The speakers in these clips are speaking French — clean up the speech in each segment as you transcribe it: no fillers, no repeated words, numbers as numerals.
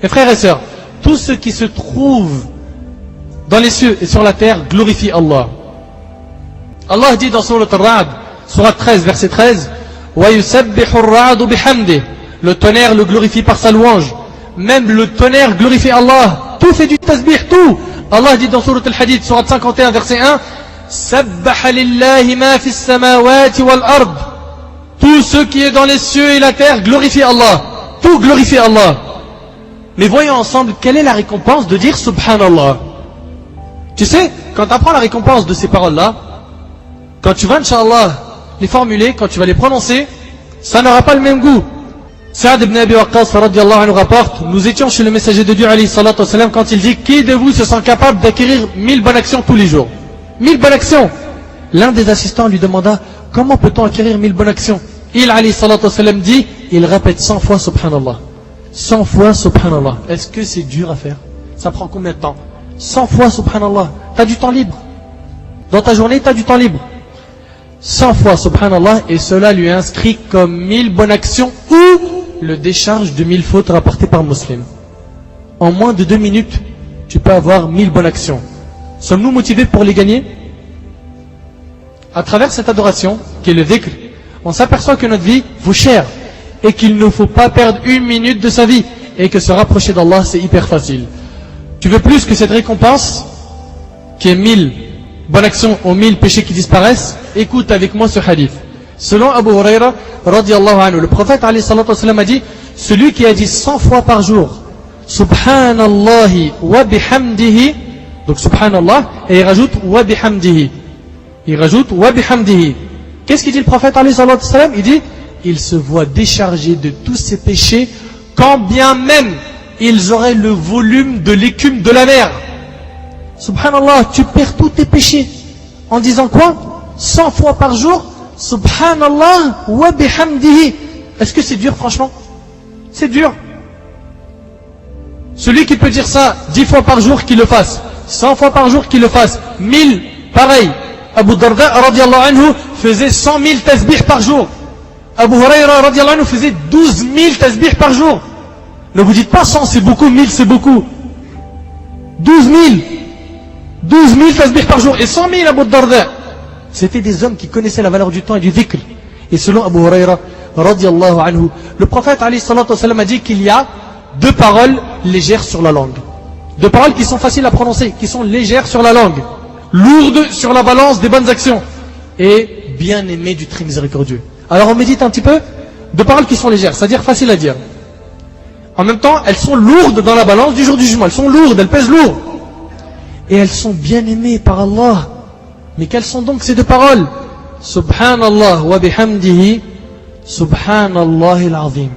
Mes frères et sœurs, tout ce qui se trouve dans les cieux et sur la terre glorifie Allah. Allah dit dans Surat Al-Ra'd, Surat 13, verset 13, وَيُسَبِّحُ الرَّعْدُ بِحَمْدِهِ. Le tonnerre le glorifie par sa louange. Même le tonnerre glorifie Allah. Tout fait du tasbih, tout. Allah dit dans Surat Al-Hadid, Surat 51, verset 1, سَبَّحَ لِلَّهِ مَا فِي السَّمَاوَاتِ وَالْأَرْضِ. Tout ce qui est dans les cieux et la terre glorifie Allah. Tout glorifie Allah. Mais voyons ensemble quelle est la récompense de dire Subhanallah. Tu sais, quand tu apprends la récompense de ces paroles-là, quand tu vas, Inch'Allah, les formuler, quand tu vas les prononcer, ça n'aura pas le même goût. Saad ibn Abi Waqqas radiyallahu anhu rapporte, nous étions chez le messager de Dieu alayhi salatu wassalam quand il dit, qui de vous se sent capable d'acquérir 1000 bonnes actions tous les jours? 1000 bonnes actions. L'un des assistants lui demanda, comment peut-on acquérir 1000 bonnes actions? Il alayhi salatu wassalam dit, il répète 100 fois Subhanallah. 100 fois Subhanallah. Est-ce que c'est dur à faire? Ça prend combien de temps? 100 fois Subhanallah. Tu as du temps libre. Dans ta journée, tu as du temps libre. 100 fois Subhanallah, et cela lui est inscrit comme 1000 bonnes actions ou le décharge de 1000 fautes rapportées par Muslim. En moins de 2 minutes, tu peux avoir 1000 bonnes actions. Sommes-nous motivés pour les gagner? À travers cette adoration, qui est le dhikr, on s'aperçoit que notre vie vaut cher et qu'il ne faut pas perdre 1 minute de sa vie et que se rapprocher d'Allah, c'est hyper facile. Tu veux plus que cette récompense, qui est 1000 bonnes actions aux 1000 péchés qui disparaissent? Écoute avec moi ce hadith. Selon Abu Huraira, radiyallahu anhu, le prophète alayhi salatu wassalam a dit, celui qui a dit 100 fois par jour, Subhanallahi wa bihamdihi, donc Subhanallah, et il rajoute wa bihamdihi. Il rajoute wa bihamdihi. Qu'est-ce qu'il dit le prophète alayhi salatu wassalam? Il dit, il se voit déchargé de tous ses péchés, quand bien même ils auraient le volume de l'écume de la mer. Subhanallah, tu perds tous tes péchés. En disant quoi? 100 fois par jour, Subhanallah wa bihamdihi. Est-ce que c'est dur franchement? C'est dur. Celui qui peut dire ça 10 fois par jour, qu'il le fasse. 100 fois par jour, qu'il le fasse. 1000, pareil. Abu Darda radiyallahu anhu faisait 100 000 tasbih par jour. Abu Huraira radiyallahu anhu faisait 12 000 tasbih par jour. Ne vous dites pas 100 c'est beaucoup, 1000 c'est beaucoup. 12 000. 12 000 tasbih par jour. Et 100 000 Abu Darda. C'était des hommes qui connaissaient la valeur du temps et du dhikr. Et selon Abu Huraira radiyallahu anhu, le prophète alayhi salatu wassalam a dit qu'il y a 2 paroles légères sur la langue. 2 paroles qui sont faciles à prononcer, qui sont légères sur la langue, lourdes sur la balance des bonnes actions, et bien aimées du très miséricordieux. Alors on médite un petit peu. 2 paroles qui sont légères, c'est-à-dire faciles à dire. En même temps, elles sont lourdes dans la balance du jour du jugement. Elles sont lourdes, elles pèsent lourd. Et elles sont bien aimées par Allah. Mais quelles sont donc ces 2 paroles? Subhanallah wa bihamdihi, Subhanallah al-azim.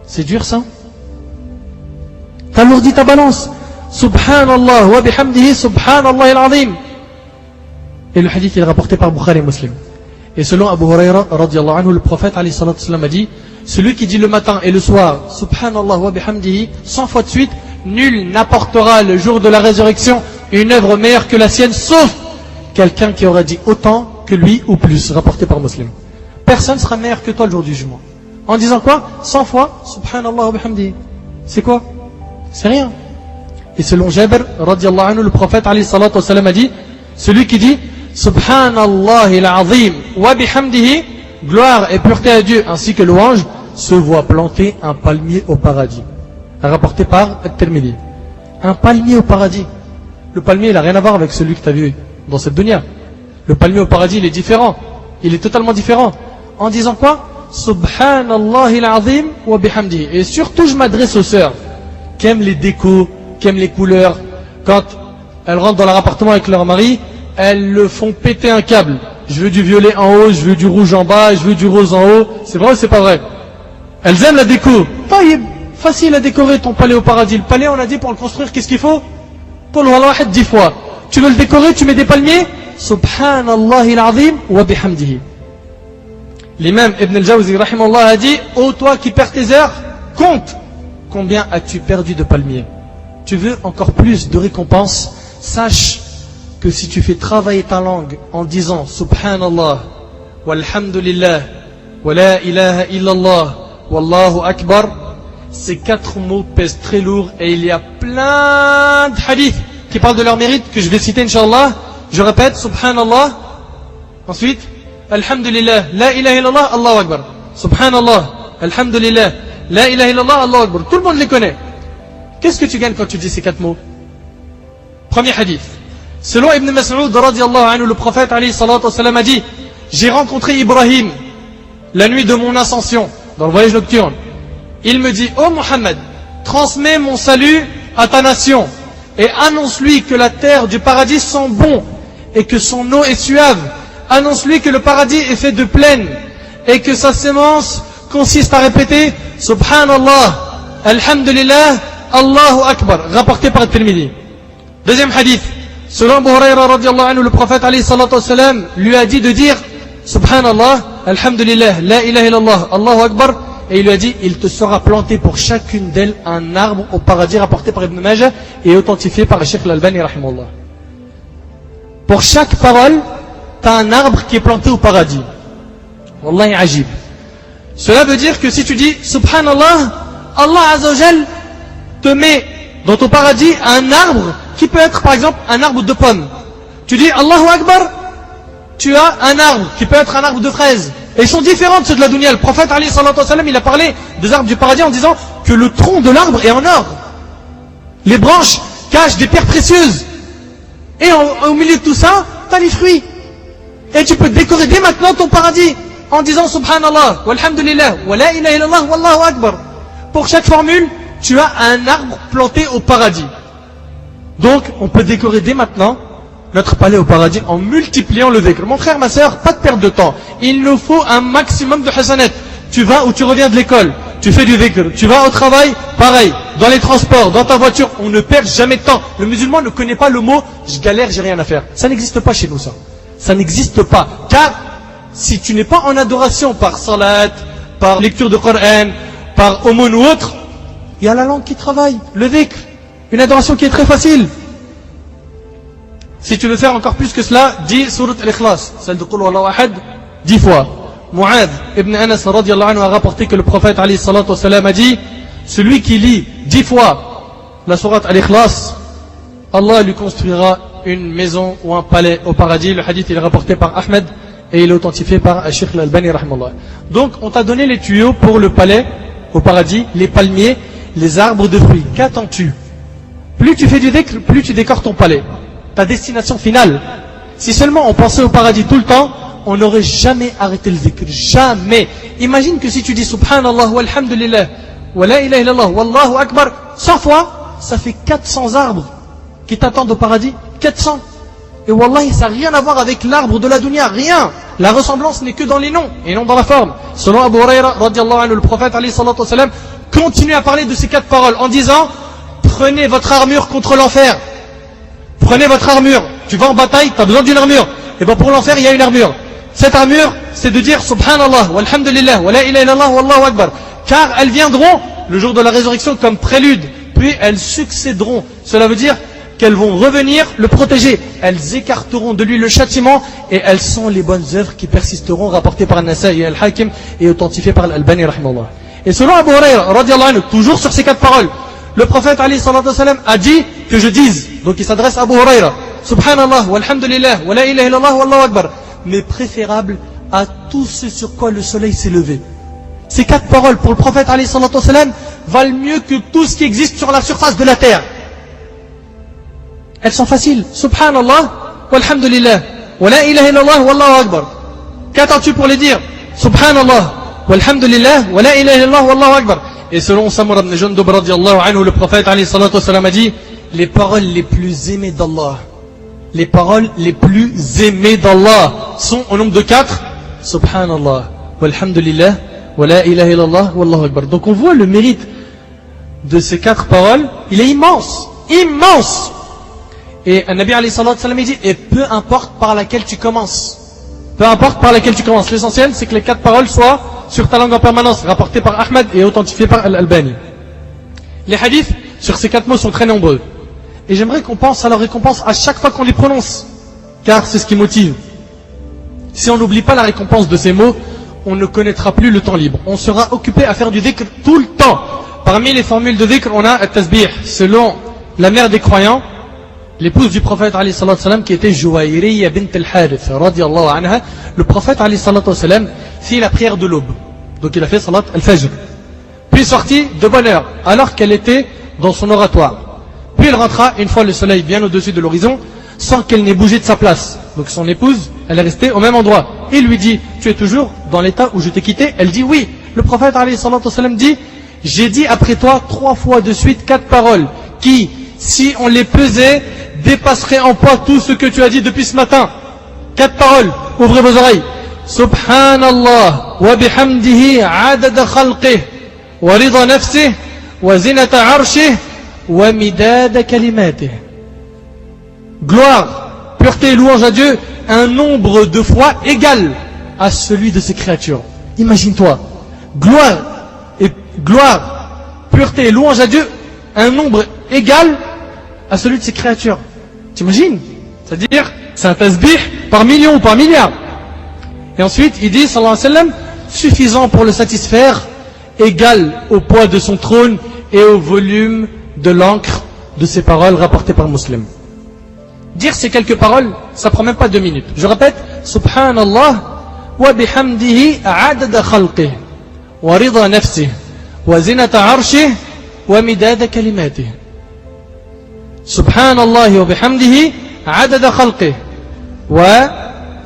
C'est dur ça? T'alourdis ta balance. Subhanallah wa bihamdihi, Subhanallah al-azim. Et le hadith est rapporté par Bukhari et Muslim. Et selon Abu Huraira radiyallahu anhu, le prophète alayhi salatu wassalam a dit, celui qui dit le matin et le soir Subhanallah wa bihamdihi 100 fois de suite, nul n'apportera le jour de la résurrection une œuvre meilleure que la sienne, sauf quelqu'un qui aura dit autant que lui ou plus, rapporté par Muslim. Personne ne sera meilleur que toi le jour du jugement. En disant quoi? 100 fois Subhanallah wa bihamdihi. C'est quoi? C'est rien. Et selon Jabir radiyallahu anhu, le prophète alayhi salatu wassalam a dit, celui qui dit Subhanallah al-azim wa bihamdihi, gloire et pureté à Dieu ainsi que louange, se voit planter un palmier au paradis. Rapporté par At-Tirmidhi. Un palmier au paradis. Le palmier, il n'a rien à voir avec celui que tu as vu dans cette dunya. Le palmier au paradis, il est différent. Il est totalement différent. En disant quoi? Subhanallah al-azim wa bihamdihi. Et surtout, je m'adresse aux sœurs qui aiment les décos, qui aiment les couleurs. Quand elles rentrent dans leur appartement avec leur mari, elles le font péter un câble. Je veux du violet en haut, je veux du rouge en bas, je veux du rose en haut. C'est vrai ou c'est pas vrai? Elles aiment la déco. Facile à décorer ton palais au paradis. Le palais, on a dit, pour le construire, qu'est-ce qu'il faut? Qul huwa ahad 10 fois. Tu veux le décorer, tu mets des palmiers? Subhanallah al-azim wa bihamdihi. L'imam Ibn al-Jawzi rahimahullah a dit, ô toi qui perds tes heures, compte combien as-tu perdu de palmiers. Tu veux encore plus de récompenses? Sache que si tu fais travailler ta langue en disant Subhanallah, walhamdulillah, wa la ilaha illallah, wallahu akbar, ces 4 mots pèsent très lourd et il y a plein de hadiths qui parlent de leur mérite que je vais citer Inch'Allah. Je répète, Subhanallah. Ensuite, Alhamdulillah, La ilaha illallah, Allahu Akbar. Subhanallah, Alhamdulillah, La ilaha illallah, Allahu Akbar. Tout le monde les connaît. Qu'est-ce que tu gagnes quand tu dis ces 4 mots? Premier hadith. Selon Ibn Mas'ud, radiallahu anhu, le prophète alayhi salatu wa salam a dit: j'ai rencontré Ibrahim la nuit de mon ascension, dans le voyage nocturne. Il me dit: ô Muhammad, transmets mon salut à ta nation et annonce-lui que la terre du paradis sent bon et que son eau est suave. Annonce-lui que le paradis est fait de plaines et que sa sémence consiste à répéter Subhanallah, Alhamdulillah, Allahu Akbar, rapporté par Tirmidhi. Deuxième hadith. Selon Abu Huraira radiallahu anhu, le prophète alayhi salatu wa salam lui a dit de dire Subhanallah, Alhamdulillah, La ilaha illallah, Allahu Akbar, et il lui a dit: il te sera planté pour chacune d'elles un arbre au paradis, rapporté par Ibn Majah et authentifié par le Cheikh Al-Albani rahimahullah. Pour chaque parole, tu as un arbre qui est planté au paradis. Wallahi ajib. Cela veut dire que si tu dis Subhanallah, Allah Azza wa Jal te met dans ton paradis un arbre qui peut être par exemple un arbre de pommes. Tu dis Allahu Akbar, tu as un arbre qui peut être un arbre de fraises. Et ils sont différents de ceux de la dunya. Le prophète alayhi salatu wa salam, il a parlé des arbres du paradis en disant que le tronc de l'arbre est en or. Les branches cachent des pierres précieuses. Et au milieu de tout ça, tu as les fruits. Et tu peux décorer dès maintenant ton paradis en disant Subhanallah, walhamdulillah, wa la ilaha illallah, wallahu akbar. Pour chaque formule, tu as un arbre planté au paradis. Donc, on peut décorer dès maintenant notre palais au paradis en multipliant le dhikr. Mon frère, ma soeur, pas de perte de temps. Il nous faut un maximum de hasanat. Tu vas ou tu reviens de l'école, tu fais du dhikr. Tu vas au travail, pareil. Dans les transports, dans ta voiture, on ne perd jamais de temps. Le musulman ne connaît pas le mot « je galère, j'ai rien à faire ». Ça n'existe pas chez nous, ça. Ça n'existe pas. Car si tu n'es pas en adoration par salat, par lecture de Coran, par aumône ou autre, il y a la langue qui travaille, le dhikr. Une adoration qui est très facile. Si tu veux faire encore plus que cela, dis Surat Al-Ikhlas, celle de Qul Huwallahu Ahad, 10 fois. Mu'adh ibn Anas radiyallahu anhu a rapporté que le prophète alayhi salatu wa salam a dit: celui qui lit 10 fois la Surat Al-Ikhlas, Allah lui construira une maison ou un palais au paradis. Le hadith il est rapporté par Ahmed et il est authentifié par Cheikh Al-Albani rahimahullah. Donc on t'a donné les tuyaux pour le palais au paradis, les palmiers, les arbres de fruits. Qu'attends-tu? Plus tu fais du dhikr, plus tu décores ton palais. Ta destination finale. Si seulement on pensait au paradis tout le temps, on n'aurait jamais arrêté le dhikr. Jamais. Imagine que si tu dis Subhanallah, walhamdulillah, wa la ilaha illallah, wallahu akbar, 100 fois, ça fait 400 arbres qui t'attendent au paradis. 400. Et wallahi, ça n'a rien à voir avec l'arbre de la dunya. Rien. La ressemblance n'est que dans les noms et non dans la forme. Selon Abu Huraira, radiallahu anhu, le prophète, alayhi salatu wa salam, continue à parler de ces 4 paroles en disant: prenez votre armure contre l'enfer. Prenez votre armure. Tu vas en bataille, tu as besoin d'une armure. Et bien pour l'enfer, il y a une armure. Cette armure, c'est de dire Subhanallah, walhamdulillah, wa la ilaha illallah, wallahu akbar. Car elles viendront le jour de la résurrection comme prélude. Puis elles succéderont. Cela veut dire qu'elles vont revenir le protéger. Elles écarteront de lui le châtiment et elles sont les bonnes œuvres qui persisteront, rapportées par An-Nasa'i et Al-Hakim et authentifiées par Al-Albani rahimahullah. Et selon Abu Huraira radiallahu anhu, toujours sur ces 4 paroles, le prophète alayhi salatu wa salam a dit que je dise, donc il s'adresse à Abu Huraira, Subhanallah, walhamdulillah, wa la ilaha illallah, wallahu akbar, mais préférable à tout ce sur quoi le soleil s'est levé. Ces 4 paroles pour le prophète alayhi salatu wa salam valent mieux que tout ce qui existe sur la surface de la terre. Elles sont faciles. Subhanallah, walhamdulillah, wa la ilaha illallah, wallahu akbar. Qu'attends-tu pour les dire? Subhanallah, walhamdulillah, wa la ilaha illallah, wallahu akbar. Et selon Samura ibn Jundub radiyallahu anhu, le prophète alayhi salatu wa salam a dit: les paroles les plus aimées d'Allah, les paroles les plus aimées d'Allah sont au nombre de 4. Subhanallah, walhamdulillah, wa la ilaha illallah, wallahu akbar. Donc on voit le mérite de ces 4 paroles, il est immense, immense. Et un Nabi alayhi salatu wa salam dit: et peu importe par laquelle tu commences. Peu importe par laquelle tu commences. L'essentiel, c'est que les 4 paroles soient sur ta langue en permanence, rapportées par Ahmed et authentifiées par Al-Albani. Les hadiths sur ces 4 mots sont très nombreux. Et j'aimerais qu'on pense à leur récompense à chaque fois qu'on les prononce. Car c'est ce qui motive. Si on n'oublie pas la récompense de ces mots, on ne connaîtra plus le temps libre. On sera occupé à faire du dhikr tout le temps. parmi les formules de dhikr, on a at-tasbih. Selon la mère des croyants, l'épouse du prophète alayhi salatu wasalam, qui était Juwayriya bint al-Harith radiyallahu anha, le prophète alayhi salatu wasalam fit la prière de l'aube. Donc il a fait salat al-fajr. Puis sorti de bonne heure, alors qu'elle était dans son oratoire. Puis il rentra une fois le soleil bien au-dessus de l'horizon, sans qu'elle n'ait bougé de sa place. Donc son épouse, elle est restée au même endroit. Il lui dit, tu es toujours dans l'état où je t'ai quitté? Elle dit oui. Le prophète alayhi salatu wasalam dit, j'ai dit après toi 3 fois de suite 4 paroles qui, si on les pesait, dépasseraient en poids tout ce que tu as dit depuis ce matin. 4 paroles, ouvrez vos oreilles. Subhanallah wa bihamdihi adada khalqih wa rida nafsih wa zinata arshih wa midada kalimatih. Gloire, pureté et louange à Dieu, un nombre de fois égal à celui de ses créatures. Imagine-toi, gloire, pureté et louange à Dieu, un nombre égal à celui de ses créatures. T'imagines? C'est-à-dire, c'est un tasbih par million ou par milliard. Et ensuite, il dit, sallallahu alayhi wa sallam, suffisant pour le satisfaire, égal au poids de son trône et au volume de l'encre de ses paroles rapportées par Muslim. Dire ces quelques paroles, ça prend même pas 2 minutes. Je répète, Subhanallah wa bihamdihi adada khalqih wa rida nafsih wa zinata arshih wa midada kalimatih. Subhanallah wa bihamdihi adada khalqih wa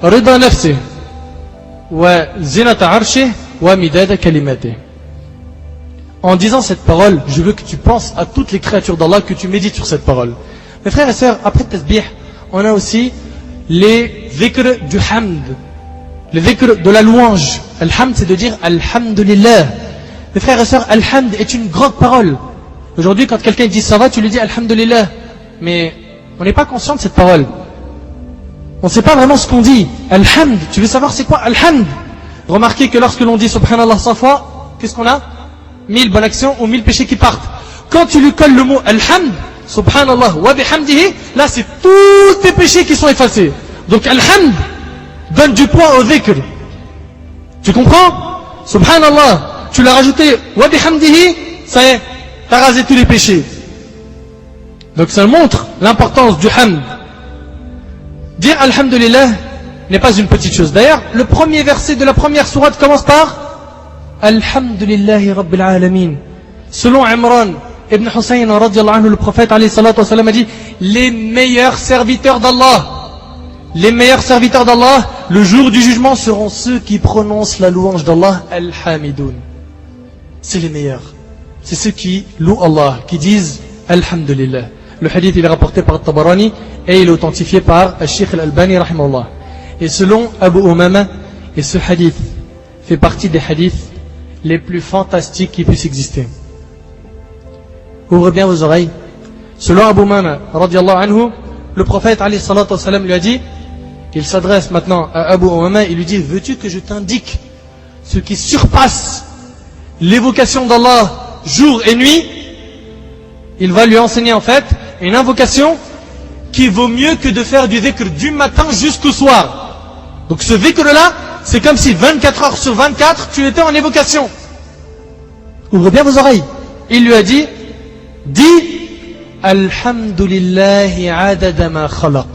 rida nafsih wa zinata arshih wa midada kalimatih. En disant cette parole, je veux que tu penses à toutes les créatures d'Allah, que tu médites sur cette parole. Mes frères et sœurs, après le tasbih, on a aussi les dhikr du hamd, les dhikr de la louange. Al-hamd, c'est de dire Alhamdulillah. Mes frères et sœurs, Al-hamd est une grande parole. Aujourd'hui, quand quelqu'un dit ça va, tu lui dis Alhamdulillah. Mais on n'est pas conscient de cette parole. On ne sait pas vraiment ce qu'on dit. Al-hamd, tu veux savoir c'est quoi Al-hamd? Remarquez que lorsque l'on dit Subhanallah 100 fois, qu'est-ce qu'on a? 1000 bonnes actions ou 1000 péchés qui partent. Quand tu lui colles le mot Al-hamd, Subhanallah wa bihamdihi, là c'est tous tes péchés qui sont effacés. Donc Al-hamd donne du poids au dhikr. Tu comprends? Subhanallah, tu l'as rajouté wa bihamdihi, ça y est, t'as rasé tous les péchés. Donc ça montre l'importance du hamd. Dire Alhamdulillah n'est pas une petite chose. D'ailleurs, le premier verset de la première sourate commence par Alhamdulillahi Rabbil Alamin. Selon Imran Ibn Hussein radiallahu anhu, le prophète alayhi salatu wa sallam a dit, les meilleurs serviteurs d'Allah, les meilleurs serviteurs d'Allah, le jour du jugement seront ceux qui prononcent la louange d'Allah, Al-Hamidoun. C'est les meilleurs. C'est ceux qui louent Allah, qui disent Alhamdulillah. Le hadith il est rapporté par Tabarani et il est authentifié par Al-Sheikh Al-Albani rahimahullah. Et selon Abu Umama, et ce hadith fait partie des hadiths les plus fantastiques qui puissent exister. Ouvrez bien vos oreilles. Selon Abu Umama radiallahu anhu, le prophète alayhi salatu wa sallam lui a dit, il s'adresse maintenant à Abu Umama, il lui dit, veux-tu que je t'indique ce qui surpasse l'évocation d'Allah jour et nuit? Il va lui enseigner en fait une invocation qui vaut mieux que de faire du dhikr du matin jusqu'au soir. Donc ce dhikr là, c'est comme si 24 heures sur 24 tu étais en évocation. Ouvrez bien vos oreilles. Il lui a dit, dis Alhamdulillahi adada ma khalaq.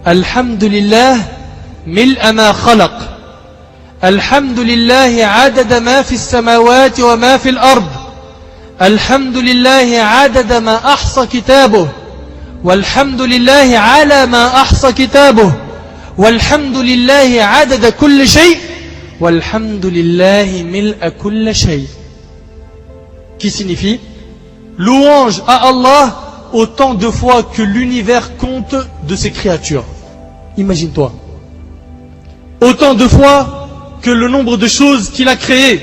Alhamdulillah mil'a ma khalaq. Alhamdulillahi adada ma fi as-samawati wa ma fi al-ard. Alhamdulillahi adada ma ahsa kitabuh. Walhamdulillahi ala ma ahsa kitabuh. Walhamdulillahi adada kulli shay. Walhamdulillahi mil'a kulli shay. Qui signifie louange à Allah autant de fois que l'univers compte de ses créatures. Imagine-toi. Autant de fois que le nombre de choses qu'il a créées.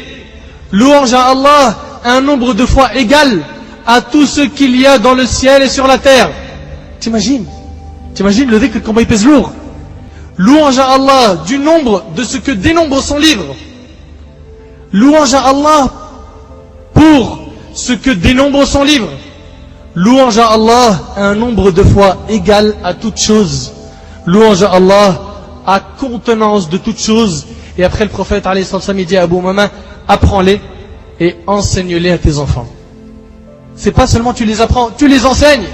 Louange à Allah un nombre de fois égal à tout ce qu'il y a dans le ciel et sur la terre. T'imagines le dhikr comment il pèse lourd. Louange à Allah du nombre de ce que dénombre son livre. Louange à Allah pour ce que dénombre son livre. Louange à Allah un nombre de fois égal à toute chose. Louange à Allah à contenance de toute chose. Et après le prophète alayhi salam, il dit à Abu Umama, apprends-les et enseigne-les à tes enfants. C'est pas seulement tu les apprends, tu les enseignes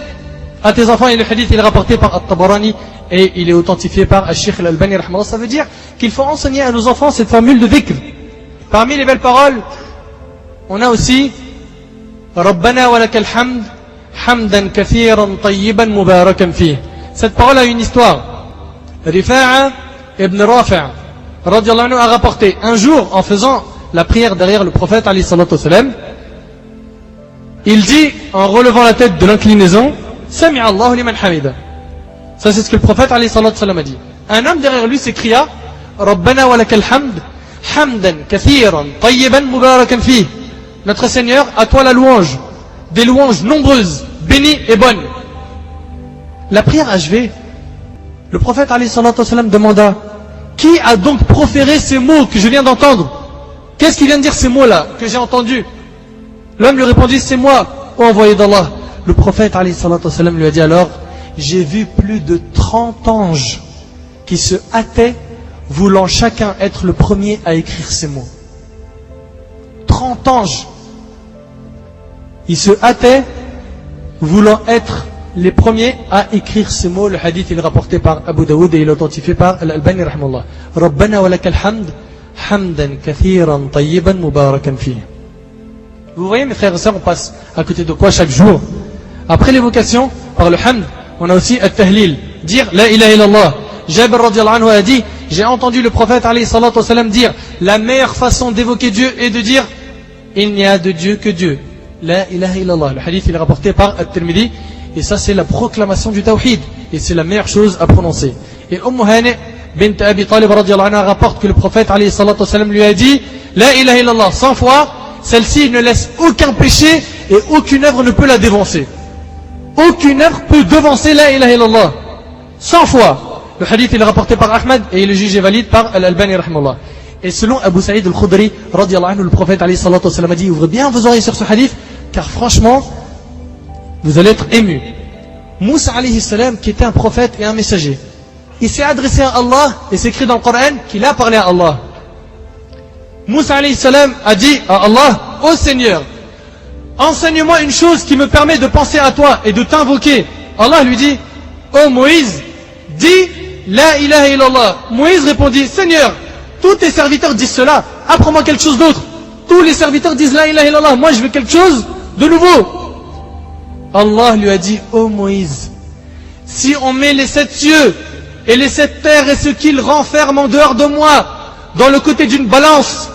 à tes enfants. Et le hadith il est rapporté par At-Tabarani et il est authentifié par Al-Sheikh Al-Albani rahimahullah. Ça veut dire qu'il faut enseigner à nos enfants cette formule de dhikr. Parmi les belles paroles, on a aussi Rabbana wa lakal hamd hamdan kathiran tayyiban mubarakan fih. Cette parole a une histoire. Rifa'a ibn Rafi' radiyallahu anhu a rapporté un jour en faisant la prière derrière le prophète alayhi salatu wasalam, il dit en relevant la tête de l'inclinaison Sami'a Allahu liman hamida. Ça c'est ce que le prophète alayhi salatu wasalam a dit. Un homme derrière lui s'écria Rabbana wa lakal hamd hamdan kathiran tayyiban mubarakan fih. Notre Seigneur, à toi la louange, des louanges nombreuses, bénies et bonnes. La prière achevée, le prophète alayhi salatu wasalam demanda qui a donc proféré ces mots que je viens d'entendre? Qu'est-ce qui vient de dire ces mots-là que j'ai entendus? L'homme lui répondit, c'est moi, ô envoyé d'Allah. Le prophète alayhi salatu wasalam lui a dit alors, j'ai vu plus de 30 anges qui se hâtaient, voulant chacun être le premier à écrire ces mots. 30 anges. Ils se hâtaient, voulant être les premiers à écrire ces mots. Le hadith il est rapporté par Abu Daoud et il est authentifié par Al-Albani rahimahullah. Rabbana wa lakal hamd hamdan kathiran tayyiban mubarakan fih. Vous voyez mes frères et sœurs, on passe à côté de quoi chaque jour? Après l'évocation par le hamd, on a aussi at-tahlil, dire la ilaha illallah. Jabir radiyallahu anhu a dit, j'ai entendu le prophète alayhi salatu wasalam dire, la meilleure façon d'évoquer Dieu est de dire il n'y a de Dieu que Dieu. La ilaha illallah. Le hadith il est rapporté par At-Tirmidhi. Et ça c'est la proclamation du tawhid. Et c'est la meilleure chose à prononcer. Et Hani bint Abi Talib radiyallahu anha rapporte que le prophète alayhi salatu wasalam lui a dit la ilaha illallah 100 fois. Celle-ci ne laisse aucun péché et aucune œuvre ne peut la dévancer. Aucune œuvre peut devancer la ilaha illallah 100 fois. Le hadith il est rapporté par Ahmad et il est jugé valide par Al-Albani rahimahullah. Et selon Abu Saïd al-Khudri radiyallahu anhu, le prophète alayhi salatu wasalam a dit ouvrez bien vos oreilles sur ce hadith car franchement vous allez être émus. Moussa alayhi salam qui était un prophète et un messager, il s'est adressé à Allah et c'est écrit dans le Coran qu'il a parlé à Allah. Moussa alayhi salam a dit à Allah ô Seigneur, enseigne-moi une chose qui me permet de penser à toi et de t'invoquer. Allah lui dit ô Moïse, dis la ilaha illallah. Moïse répondit Seigneur, tous tes serviteurs disent cela, apprends-moi quelque chose d'autre. Tous les serviteurs disent la ilaha illallah, moi je veux quelque chose de nouveau. Allah lui a dit ô Moïse, si on met les 7 cieux et les 7 terres et ce qu'ils renferment en dehors de moi dans le côté d'une balance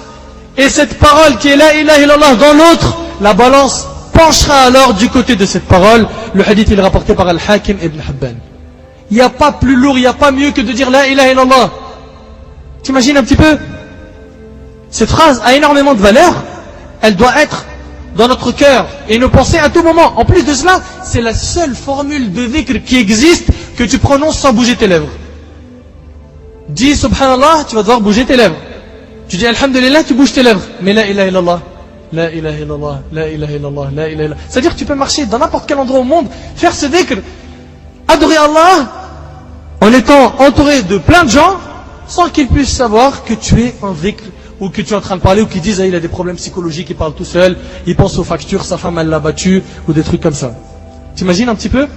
et cette parole qui est la ilaha illallah dans l'autre, la balance penchera alors du côté de cette parole. Le hadith il est rapporté par Al-Hakim ibn Hibban. Il n'y a pas plus lourd, il n'y a pas mieux que de dire la ilaha illallah. T'imagines un petit peu? Cette phrase a énormément de valeur. Elle doit être dans notre cœur et nos pensées à tout moment. En plus de cela, c'est la seule formule de dhikr qui existe que tu prononces sans bouger tes lèvres. Dis subhanallah, tu vas devoir bouger tes lèvres. Tu dis alhamdulillah, tu bouges tes lèvres. Mais la ilaha illallah, la ilaha illallah, la ilaha illallah, la ilaha illallah. C'est-à-dire que tu peux marcher dans n'importe quel endroit au monde, faire ce dhikr, adorer Allah en étant entouré de plein de gens sans qu'ils puissent savoir que tu es en dhikr ou que tu es en train de parler ou qu'ils disent ah, il a des problèmes psychologiques, il parle tout seul, il pense aux factures, sa femme elle l'a battu ou des trucs comme ça. T'imagines un petit peu?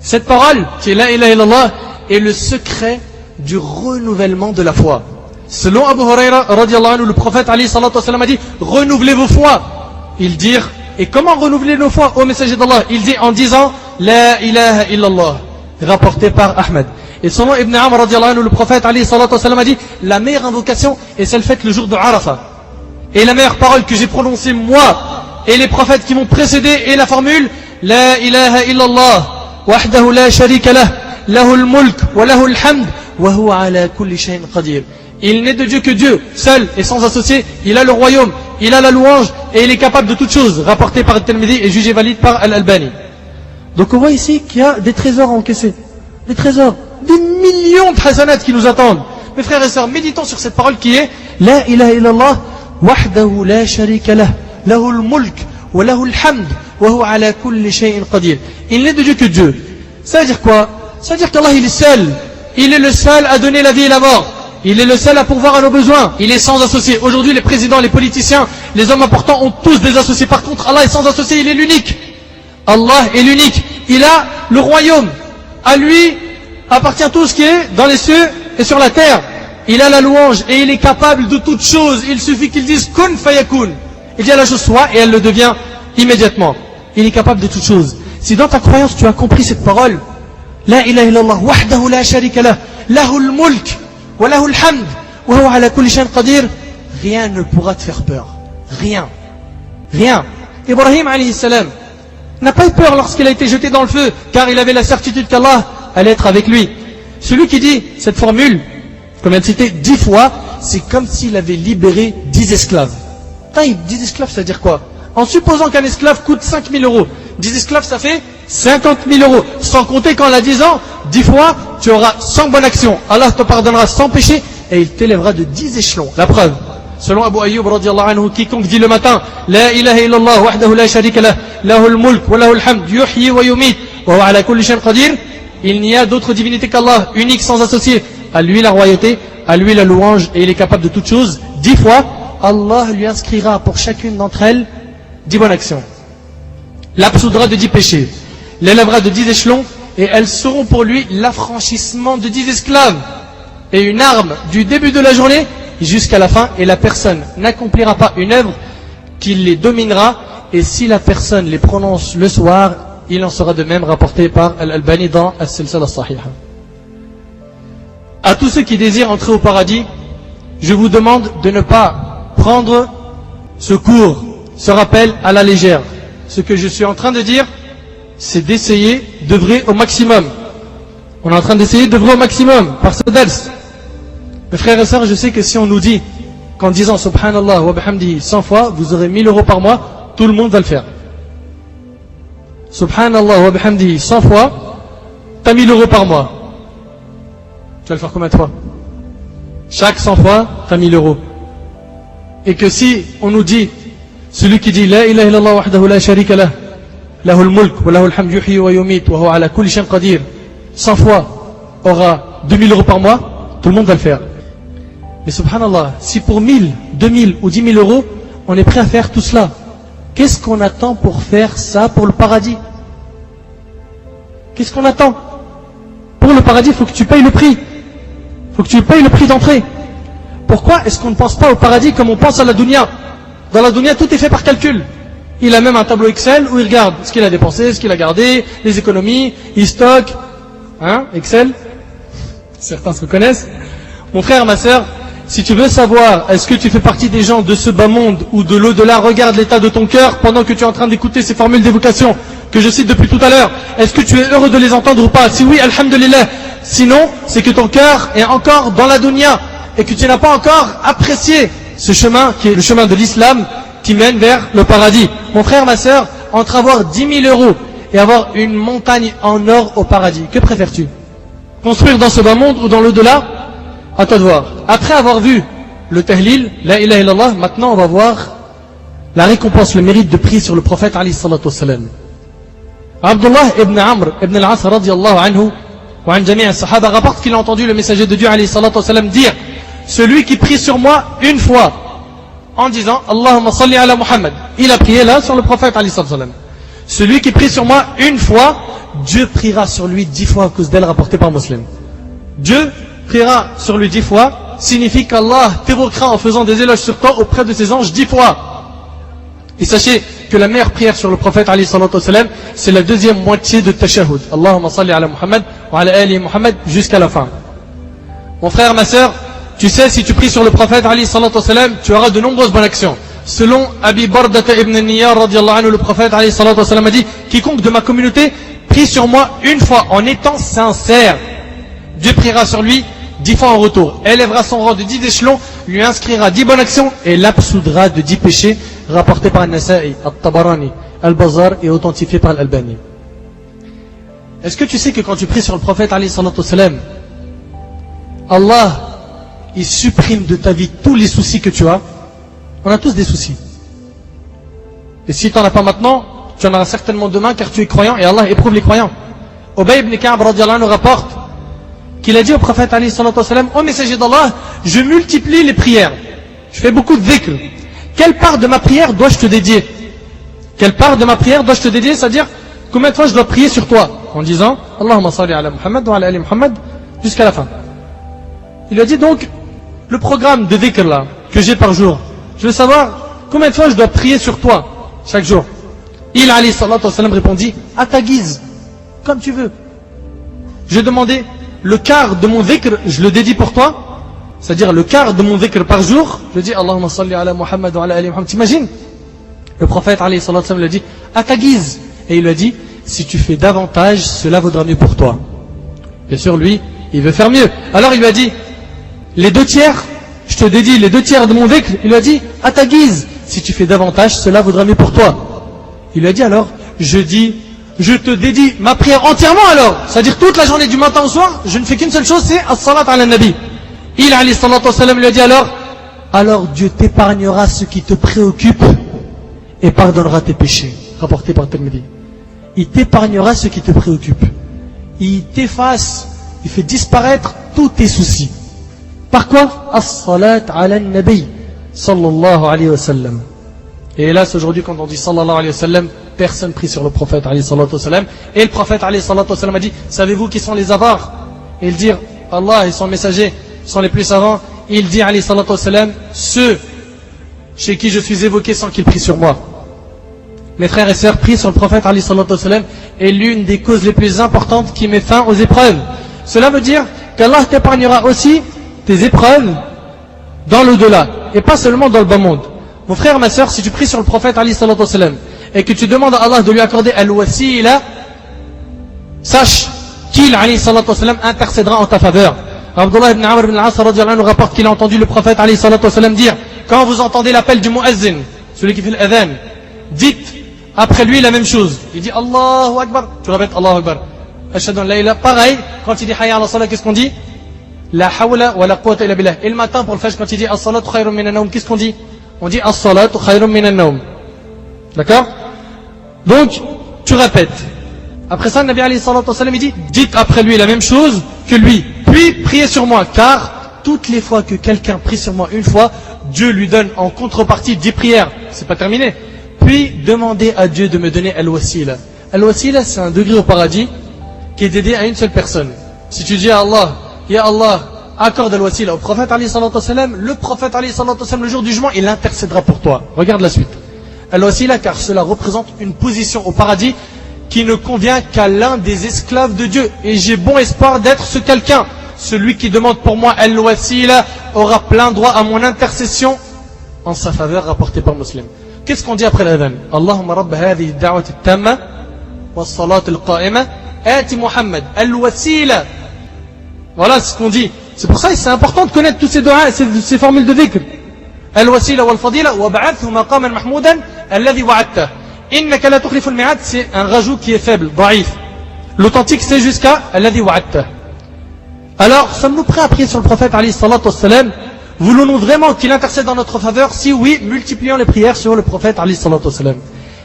Cette parole qui est la ilaha illallah est le secret du renouvellement de la foi. Selon Abu Huraira radiyallahu anhu, le prophète alayhi salatu wasalam a dit renouvelez vos foi. Ils dirent et comment renouveler nos foi au messager d'Allah? Il dit en disant la ilaha illallah, rapporté par Ahmed. Et selon Ibn Amr radiyallahu anhu, le prophète alayhi salatu wasalam a dit la meilleure invocation est celle faite le jour de Arafah. Et la meilleure parole que j'ai prononcée moi et les prophètes qui m'ont précédé est la formule la ilaha illallah wahdahu la sharika lah lahul mulk wa lahul hamd wa huwa ala kulli shay'in qadir. Il n'est de Dieu que Dieu, seul et sans associé. Il a le royaume, il a la louange et il est capable de toutes choses. Rapporté par Al-Tirmidhi et jugé valide par Al-Albani. Donc on voit ici qu'il y a des trésors à encaisser. Des trésors, des millions de hasanats qui nous attendent. Mes frères et sœurs, méditons sur cette parole qui est la ilaha illallah wahdahu la sharika lah lahul mulk wa lahul hamd wa huwa ala kulli shay'in qadir. Il n'est de Dieu que Dieu. Ça veut dire quoi? Ça veut dire qu'Allah il est seul. Il est le seul à donner la vie et la mort. Il est le seul à pourvoir à nos besoins. Il est sans associé. Aujourd'hui, les présidents, les politiciens, les hommes importants ont tous des associés. Par contre, Allah est sans associé, il est l'unique. Allah est l'unique. Il a le royaume. À lui appartient tout ce qui est dans les cieux et sur la terre. Il a la louange et il est capable de toutes choses. Il suffit qu'il dise kun fayakun. Il dit à la chose soit et elle le devient immédiatement. Il est capable de toutes choses. Si dans ta croyance tu as compris cette parole, la ilaha illallah wahdahu la sharika lah, lahul mulk wa lahul hamd wa huwa ala kulli shay'in qadir, rien ne pourra te faire peur. Rien. Rien. Ibrahim alayhi salam n'a pas eu peur lorsqu'il a été jeté dans le feu, car il avait la certitude qu'Allah allait être avec lui. Celui qui dit cette formule, comme vient de citer 10 fois, c'est comme s'il avait libéré 10 esclaves. 10 esclaves, ça veut dire quoi? En supposant qu'un esclave coûte 5 000 euros, 10 esclaves, ça fait 50 000 euros. Sans compter qu'en la disant 10 fois, tu auras 100 bonnes actions. Allah te pardonnera 100 péchés et il t'élèvera de 10 échelons. La preuve, selon Abu Ayyub radiyallahu anhu, quiconque dit le matin La ilaha illallah wahdahu la sharika lah, lahul mulk wa lahul hamd, yuhyi wa yumit, wa huwa ala kulli shay'in qadir, il n'y a d'autre divinité qu'Allah, unique sans associé. À lui la royauté, à lui la louange, et il est capable de toutes choses. 10 fois, Allah lui inscrira pour chacune d'entre elles 10 bonnes actions, l'absoudra de 10 péchés, l'élèvera de 10 échelons, et elles seront pour lui l'affranchissement de 10 esclaves, et une arme du début de la journée jusqu'à la fin, et la personne n'accomplira pas une œuvre qui les dominera, et si la personne les prononce le soir, il en sera de même, rapporté par Al-Albani dans As-Silsila As-Sahiha. À tous ceux qui désirent entrer au paradis, je vous demande de ne pas prendre ce cours, ce rappel à la légère. Ce que je suis en train de dire, c'est d'essayer d'œuvrer au maximum. On est en train d'essayer d'œuvrer au maximum par ce ders. Mes frères et sœurs, je sais que si on nous dit qu'en disant Subhanallah wa bihamdihi 100 fois, vous aurez 1000 euros par mois, tout le monde va le faire. Subhanallah wa bihamdihi 100 fois, t'as 1000 euros par mois. Tu vas le faire combien de fois? Chaque 100 fois, t'as 1000 euros. Et que si on nous dit, celui qui dit La ilaha illallah wahdahu la sharika lah, lahul mulk wa lahul hamd yuhyi wa yumit wa huwa ala kulli shay'in qadir, 100 fois aura 2000 euros par mois, tout le monde va le faire. Mais subhanallah, si pour 1000, 2000 ou 10 000 euros, on est prêt à faire tout cela, qu'est-ce qu'on attend pour faire ça pour le paradis? Qu'est-ce qu'on attend? Pour le paradis, il faut que tu payes le prix. Il faut que tu payes le prix d'entrée. Pourquoi est-ce qu'on ne pense pas au paradis comme on pense à la dunya? Dans la dunya, tout est fait par calcul. Il a même un tableau Excel où il regarde ce qu'il a dépensé, ce qu'il a gardé, les économies, il stocke. Hein, Excel? Certains se connaissent. Mon frère, ma sœur, si tu veux savoir, est-ce que tu fais partie des gens de ce bas monde ou de l'au-delà, regarde l'état de ton cœur pendant que tu es en train d'écouter ces formules d'évocation que je cite depuis tout à l'heure. Est-ce que tu es heureux de les entendre ou pas? Si oui, alhamdulillah. Sinon, c'est que ton cœur est encore dans la dunya et que tu n'as pas encore apprécié ce chemin qui est le chemin de l'islam qui mène vers le paradis. Mon frère, ma sœur, entre avoir 10 000 euros et avoir une montagne en or au paradis, que préfères-tu? Construire dans ce bas monde ou dans l'au-delà? À toi de voir. Après avoir vu le tahlil, la ilaha illallah, maintenant on va voir la récompense, le mérite de prier sur le prophète alayhi salatu wassalam. Abdullah ibn Amr ibn al-As radiyallahu anhu wa an jami' as-sahaba rapporte qu'il a entendu le messager de Dieu alayhi salatu wassalam dire: celui qui prie sur moi une fois en disant Allahumma salli ala Muhammad, il a prié là sur le prophète alayhi salatu wassalam. Celui qui prie sur moi une fois, Dieu priera sur lui 10 fois à cause d'elle, rapporté par Muslim. Dieu priera sur lui 10 fois signifie qu'Allah t'évoquera en faisant des éloges sur toi auprès de ses anges 10 fois. Et sachez que la meilleure prière sur le prophète alayhi salatu wassalam, c'est la deuxième moitié de tashahhud. Allahumma salli ala Muhammad wa ala ali Muhammad jusqu'à la fin. Mon frère, ma sœur, tu sais, si tu pries sur le prophète alayhi salatu wassalam, tu auras de nombreuses bonnes actions. Selon Abi Bardata ibn Niyar radiyallahu anhu, le prophète alayhi salatu wassalam a dit: quiconque de ma communauté prie sur moi une fois en étant sincère, Dieu priera sur lui 10 fois en retour, élèvera son rang de 10 échelons, lui inscrira 10 bonnes actions et l'absoudra de 10 péchés, rapporté par Al-Nasa'i, Al-Tabarani, Al-Bazar et authentifié par Al-Albani. Est-ce que tu sais que quand tu pries sur le prophète alayhi salatu wassalam, Allah il supprime de ta vie tous les soucis que tu as? On a tous des soucis. Et si tu n'en as pas maintenant, tu en auras certainement demain car tu es croyant et Allah éprouve les croyants. Ubay ibn Ka'b radiyallahu anhu rapporte qu'il a dit au prophète alayhi salatu wassalam, ô messager d'Allah, je multiplie les prières, je fais beaucoup de dhikr. Quelle part de ma prière dois-je te dédier? Quelle part de ma prière dois-je te dédier? C'est-à-dire, combien de fois je dois prier sur toi? En disant, Allahumma salli ala Muhammad wa ala ali Muhammad, jusqu'à la fin. Il lui a dit donc, le programme de dhikr là, que j'ai par jour, je veux savoir combien de fois je dois prier sur toi, chaque jour. Il, alayhi salatu wassalam, répondit, à ta guise, comme tu veux. Je demandais, le quart de mon dhikr, je le dédie pour toi? C'est-à-dire le quart de mon dhikr par jour, je dis Allahumma salli ala Muhammad wa ala ali Muhammad. T'imagines? Le prophète alayhi salatu wassalam lui a dit à ta guise. Et il lui a dit si tu fais davantage, cela vaudra mieux pour toi. Bien sûr, lui, il veut faire mieux. Alors il lui a dit les 2 tiers, je te dédie les 2 tiers de mon dhikr. Il lui a dit à ta guise. Si tu fais davantage, cela vaudra mieux pour toi. Il lui a dit alors je te dédie ma prière entièrement alors. C'est-à-dire toute la journée du matin au soir, je ne fais qu'une seule chose, c'est as-salat ala nabi. Il, alayhi salatu wassalam, lui a dit alors Dieu t'épargnera ce qui te préoccupe et pardonnera tes péchés. Rapporté par Tirmidhi. Il t'épargnera ce qui te préoccupe. Il t'efface, il fait disparaître tous tes soucis. Par quoi? As-salat ala nabi sallallahu alayhi wa sallam. Et hélas, aujourd'hui, quand on dit sallallahu alayhi wa sallam, personne prie sur le prophète alayhi salatu wassalam. Et le prophète alayhi salatu wassalam a dit savez-vous qui sont les avares? Et il dit Allah et son messager sont les plus savants. Il dit alayhi salatu wassalam ceux chez qui je suis évoqué sans qu'ils prient sur moi. Mes frères et sœurs, prient sur le prophète alayhi salatu wassalam est l'une des causes les plus importantes qui met fin aux épreuves. Cela veut dire qu'Allah t'épargnera aussi tes épreuves dans l'au-delà et pas seulement dans le bas monde. Mon frère, ma sœur, si tu pries sur le prophète alayhi salatu wassalam et que tu demandes à Allah de lui accorder al-wasila, sache qu'il alayhi salatu wassalam intercédera en ta faveur. Abdullah ibn Amr ibn al-As radiyallahu anhu rapporte qu'il a entendu le prophète alayhi salatu wassalam dire quand vous entendez l'appel du muezzin, celui qui fait l'adhan, dites après lui la même chose. Il dit Allahu Akbar, tu répètes Allahu Akbar. Ashhadu an la ilaha. Pareil, quand il dit hayya ala salat, qu'est-ce qu'on dit? La hawla wa la quwwata illa billah. Et le matin pour le fajr, quand il dit as-salatu khayrun minan nawm, qu'est-ce qu'on dit? On dit as-salatu khayrun minan nawm. D'accord? Donc, tu répètes. Après ça, le Nabi alayhi salatu wassalam, il dit dites après lui la même chose que lui. Puis priez sur moi, car toutes les fois que quelqu'un prie sur moi une fois, Dieu lui donne en contrepartie 10 prières. C'est pas terminé. Puis demandez à Dieu de me donner al-wasila. Al-wasila, c'est un degré au paradis qui est dédié à une seule personne. Si tu dis à Allah, ya Allah, accorde al-wasila au prophète alayhi salatu wassalam, le prophète alayhi salatu wassalam, le jour du jugement, il intercédera pour toi. Regarde la suite. Al-wasila, car cela représente une position au paradis qui ne convient qu'à l'un des esclaves de Dieu. Et j'ai bon espoir d'être ce quelqu'un. Celui qui demande pour moi al-wasila aura plein droit à mon intercession en sa faveur, rapporté par Muslim. Qu'est-ce qu'on dit après l'adhan? Allahumma rabb hadhihi ad-da'wati at-tamma was-salat al-qa'ima ati Muhammad al-wasila. Voilà ce qu'on dit. C'est pour ça que c'est important de connaître tous ces doigts, ces formules de dhikr. Al-wasila wal-fadila wab'athhu maqaman mahmoudan alladhi wa'adta. Innaka la tukhlifu al-mi'ad, c'est un rajout qui est faible, da'if. L'authentique c'est jusqu'à alladhi wa'adta. Alors, sommes-nous prêts à prier sur le prophète alayhi salatu wassalam? Voulons-nous vraiment qu'il intercède en notre faveur? Si oui, multiplions les prières sur le prophète alayhi salatu wassalam.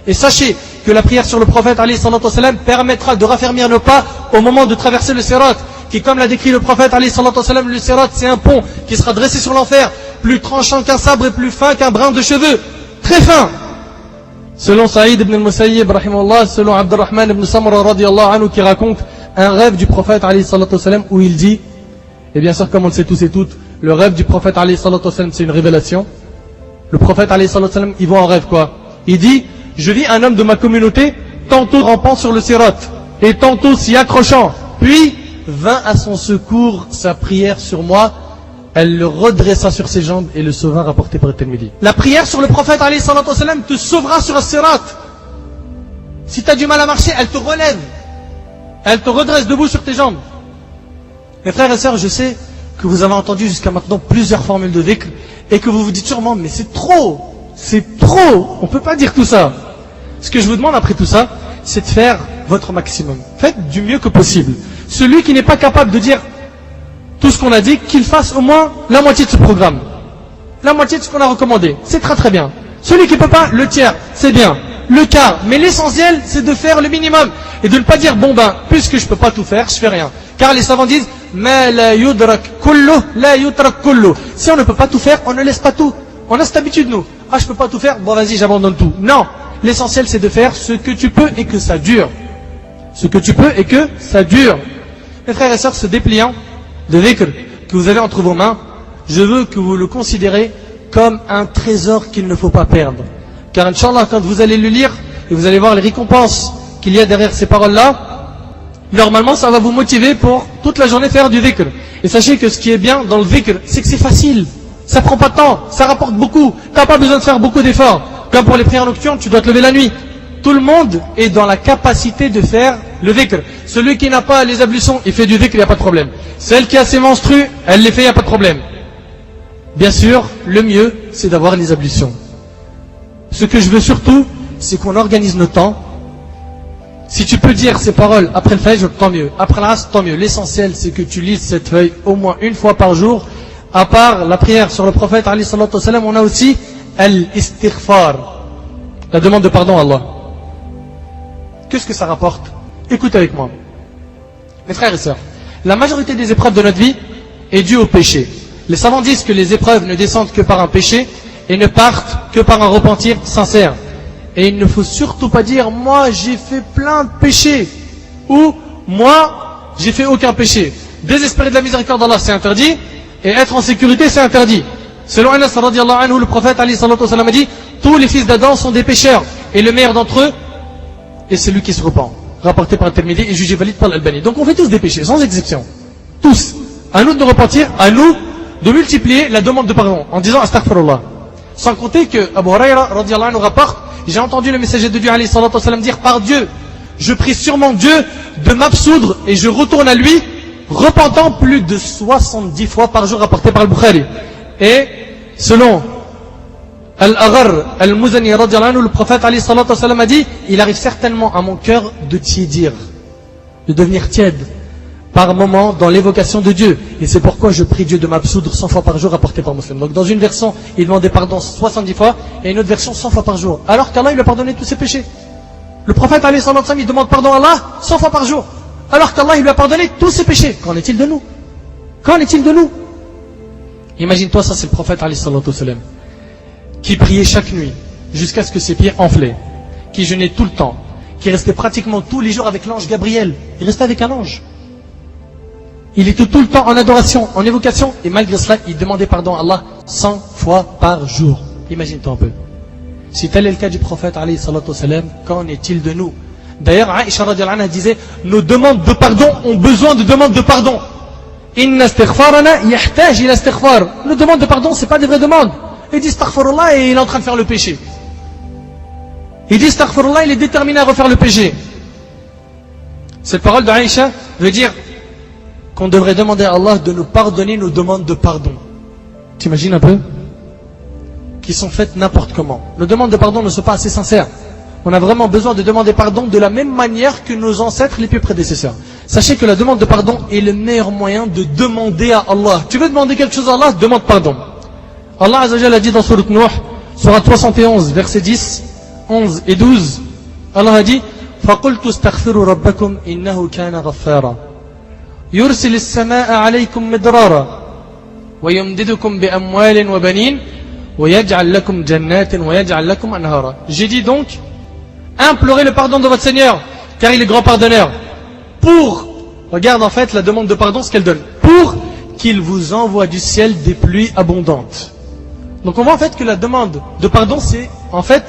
Et sachez que la prière sur le prophète alayhi salatu wassalam permettra de raffermir nos pas au moment de traverser le sirat, qui, comme l'a décrit le prophète alayhi salatu wassalam, le sirat c'est un pont qui sera dressé sur l'enfer, plus tranchant qu'un sabre et plus fin qu'un brin de cheveux, très fin. Selon Saïd ibn al-Musayyib, rahimahullah, selon Abdurrahman ibn Samra radiyallahu anhu, qui raconte un rêve du prophète alayhi salatu wassalam où il dit, et bien sûr comme on le sait tous et toutes, le rêve du prophète alayhi salatu wassalam c'est une révélation. Le prophète alayhi salatu wassalam, il voit en rêve quoi? Il dit, je vis un homme de ma communauté, tantôt rampant sur le sirat, et tantôt s'y accrochant, puis vint à son secours sa prière sur moi, elle le redressa sur ses jambes et le sauva, rapporté par Tirmidhi. La prière sur le prophète alayhi salatu wassalam te sauvera sur le sirat. Si tu as du mal à marcher, elle te relève. Elle te redresse debout sur tes jambes. Mes frères et sœurs, je sais que vous avez entendu jusqu'à maintenant plusieurs formules de dhikr et que vous vous dites sûrement, mais c'est trop, on ne peut pas dire tout ça. Ce que je vous demande après tout ça, c'est de faire votre maximum. Faites du mieux que possible. Celui qui n'est pas capable de dire tout ce qu'on a dit, qu'il fasse au moins la moitié de ce programme. La moitié de ce qu'on a recommandé. C'est très très bien. Celui qui ne peut pas, le tiers, c'est bien. Le quart. Mais l'essentiel, c'est de faire le minimum. Et de ne pas dire, bon ben, puisque je ne peux pas tout faire, je fais rien. Car les savants disent, ma la yudrak kulluh, la yutrak kulluh. Si on ne peut pas tout faire, on ne laisse pas tout. On a cette habitude, nous. Ah, je peux pas tout faire, bon vas-y, j'abandonne tout. Non, l'essentiel c'est de faire ce que tu peux et que ça dure. Ce que tu peux et que ça dure. Mes frères et sœurs, ce dépliant de dhikr que vous avez entre vos mains, je veux que vous le considérez comme un trésor qu'il ne faut pas perdre. Car Inch'Allah, quand vous allez le lire, et vous allez voir les récompenses qu'il y a derrière ces paroles-là, normalement ça va vous motiver pour toute la journée faire du dhikr. Et sachez que ce qui est bien dans le dhikr, c'est que c'est facile. Ça prend pas de temps, ça rapporte beaucoup. Tu n'as pas besoin de faire beaucoup d'efforts. Comme pour les prières nocturnes, tu dois te lever la nuit. Tout le monde est dans la capacité de faire le dhikr. Celui qui n'a pas les ablutions, il fait du dhikr, il n'y a pas de problème. Celle qui a ses menstrues, elle les fait, il n'y a pas de problème. Bien sûr, le mieux, c'est d'avoir les ablutions. Ce que je veux surtout, c'est qu'on organise nos temps. Si tu peux dire ces paroles après le fajr, tant mieux. Après l'asr, tant mieux. L'essentiel, c'est que tu lises cette feuille au moins une fois par jour. À part la prière sur le prophète, alayhi salatu wassalam, on a aussi al-istighfar, la demande de pardon à Allah. Qu'est-ce que ça rapporte? Écoute avec moi. Mes frères et sœurs, la majorité des épreuves de notre vie est due au péché. Les savants disent que les épreuves ne descendent que par un péché et ne partent que par un repentir sincère. Et il ne faut surtout pas dire « moi j'ai fait plein de péchés » ou « moi j'ai fait aucun péché ». Désespérer de la miséricorde d'Allah, c'est interdit, et être en sécurité, c'est interdit. Selon Anas radiallahu anhu, le prophète alayhi salatu wassalam a dit « tous les fils d'Adam sont des pécheurs, et le meilleur d'entre eux est celui qui se repent ». Rapporté par Tirmidhi et jugé valide par l'Albani. Donc on fait tous des péchés, sans exception. Tous. À nous de nous repentir, à nous de multiplier la demande de pardon, en disant « astaghfirullah ». Sans compter que Abu Huraira radiallahu anhu rapporte, j'ai entendu le messager de Dieu alayhi salatu wassalam dire « par Dieu, je prie sûrement Dieu de m'absoudre et je retourne à lui, repentant plus de 70 fois par jour, rapporté par Al-Bukhari. » Et selon Al-Aghar Al-Muzani radiallahu anhu, le prophète alayhi salatu wassalam a dit « il arrive certainement à mon cœur de tiédir, de devenir tiède, par moment dans l'évocation de Dieu. Et c'est pourquoi je prie Dieu de m'absoudre 100 fois par jour, rapporté par Muslim. » Donc dans une version, il demandait pardon 70 fois, et une autre version 100 fois par jour. Alors qu'Allah, il lui a pardonné tous ses péchés. Le prophète alayhi salatu wassalam, il demande pardon à Allah 100 fois par jour. Alors qu'Allah, il lui a pardonné tous ses péchés. Qu'en est-il de nous? Qu'en est-il de nous? Imagine-toi, ça c'est le prophète alayhi salatu wassalam, qui priait chaque nuit, jusqu'à ce que ses pieds enflaient, qui jeûnait tout le temps, qui restait pratiquement tous les jours avec l'ange Gabriel. Il restait avec un ange. Il était tout le temps en adoration, en évocation, et malgré cela, il demandait pardon à Allah 100 fois par jour. Imagine-toi un peu. Si tel est le cas du prophète, alayhi salatu wassalam, qu'en est-il de nous? D'ailleurs, Aïcha radiallahu anha disait, nos demandes de pardon ont besoin de demandes de pardon. Inna istighfarana yahtaj ila istighfar. Nos demandes de pardon, c'est pas des vraies demandes. Il dit astaghfirullah et il est en train de faire le péché. Il dit astaghfirullah, il est déterminé à refaire le péché. Cette parole d'Aïcha veut dire qu'on devrait demander à Allah de nous pardonner nos demandes de pardon. T'imagines un peu? Qui sont faites n'importe comment. Nos demandes de pardon ne sont pas assez sincères. On a vraiment besoin de demander pardon de la même manière que nos ancêtres les plus prédécesseurs. Sachez que la demande de pardon est le meilleur moyen de demander à Allah. Tu veux demander quelque chose à Allah? Demande pardon. Allah Azza wa Jalla a dit dans Surat Nuh, Surat 71, versets 10, 11 et 12, Allah a dit فَقُلْتُ اسْتَغْفِرُوا رَبَّكُمْ إِنَّهُ كَانَ غَفَّارًا يُرْسِلِ السَّمَاءَ عَلَيْكُمْ مِدْرَارًا وَيُمْدِدُكُمْ بِأَمْوَالٍ وَبَنِينَ وَيَجْعَلْ لَكُمْ جَنَّاتٍ وَيَجْعَلْ لَكُمْ أَنْهَارًا. J'ai dit donc, implorez le pardon de votre Seigneur, car il est grand pardonneur. Pour, regarde en fait la demande de pardon, ce qu'elle donne, pour qu'il vous envoie du ciel des pluies abondantes. Donc on voit en fait que la demande de pardon, c'est en fait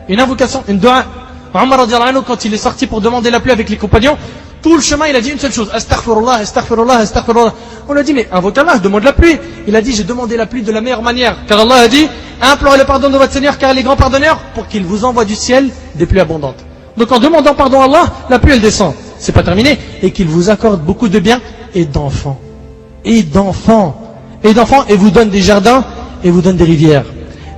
une invocation, une dua. Omar radiallahu anhu, quand il est sorti pour demander la pluie avec les compagnons, tout le chemin il a dit une seule chose, astaghfirullah, astaghfirullah, astaghfirullah. On lui a dit mais invoque Allah, demande la pluie. Il a dit j'ai demandé la pluie de la meilleure manière, car Allah a dit implorez le pardon de votre Seigneur, car il est grand pardonneur, pour qu'il vous envoie du ciel des pluies abondantes. Donc en demandant pardon à Allah, la pluie elle descend. C'est pas terminé, et qu'il vous accorde beaucoup de biens et d'enfants. Et d'enfants. Et d'enfants, et vous donne des jardins, et vous donne des rivières.